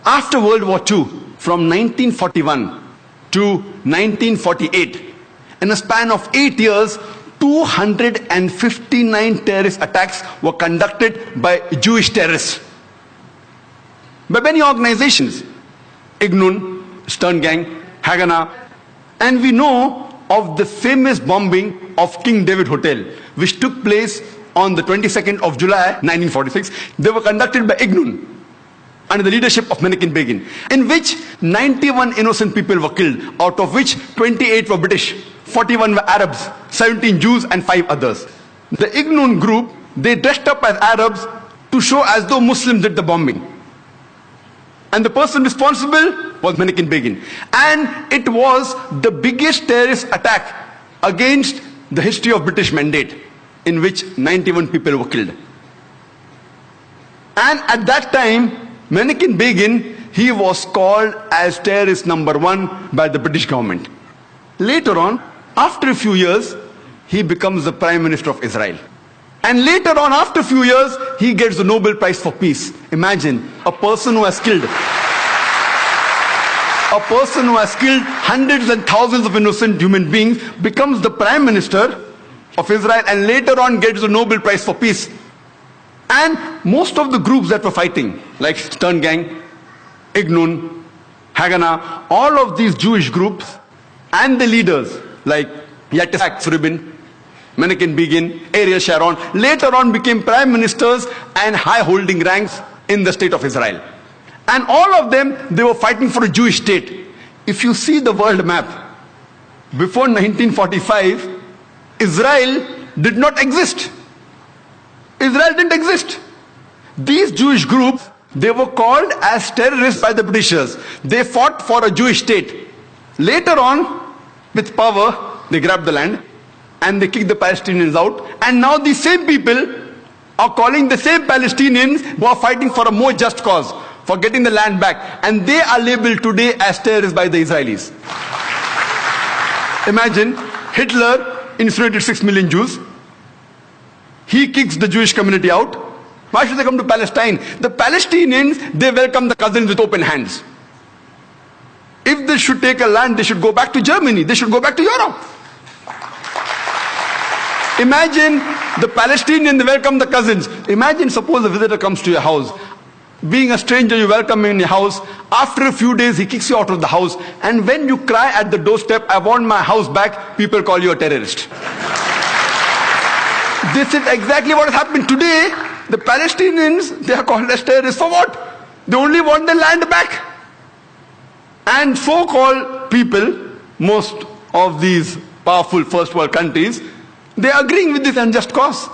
After World War II, from 1941 to 1948, in a span of 8 years, 259 terrorist attacks were conducted by Jewish terrorists. By many organizations, Ignun, Stern Gang, Haganah, and we know of the famous bombing of King David Hotel, which took place on the 22nd of July 1946. They were conducted by Ignun under the leadership of Menachem Begin, in which 91 innocent people were killed, out of which 28 were British, 41 were Arabs, 17 Jews and 5 others. The Ignun group, they dressed up as Arabs to show as though Muslims did the bombing. And the person responsible was Menachem Begin. And it was the biggest terrorist attack against the history of British Mandate, in which 91 people were killed. And at that time, Menachem Begin, he was called as terrorist number 1 by the British government. Later on, after a few years, he becomes the Prime Minister of Israel. And later on, after a few years, he gets the Nobel Prize for Peace. Imagine, a person who has killed hundreds and thousands of innocent human beings becomes the Prime Minister of Israel and later on gets the Nobel Prize for Peace. And most of the groups that were fighting, like Stern Gang, Ignun, Haganah, all of these Jewish groups and the leaders like Yitzhak Rabin, Menachem Begin, Ariel Sharon, later on became prime ministers and high-holding ranks in the state of Israel. And all of them, they were fighting for a Jewish state. If you see the world map, before 1945, Israel did not exist. Israel didn't exist. These Jewish groups, they were called as terrorists by the Britishers. They fought for a Jewish state. Later on, with power, they grabbed the land and they kicked the Palestinians out. And now these same people are calling the same Palestinians who are fighting for a more just cause, for getting the land back. And they are labeled today as terrorists by the Israelis. Imagine, Hitler incinerated 6 million Jews. He kicks the Jewish community out. Why should they come to Palestine? The Palestinians, they welcome the cousins with open hands. If they should take a land, they should go back to Germany. They should go back to Europe. Imagine the Palestinian, they welcome the cousins. Imagine, suppose a visitor comes to your house. Being a stranger, you welcome him in your house. After a few days, he kicks you out of the house. And when you cry at the doorstep, I want my house back, people call you a terrorist. This is exactly what has happened today. The Palestinians, they are called as terrorists for what? They only want their land back. And so-called people, most of these powerful first world countries, they are agreeing with this unjust cause.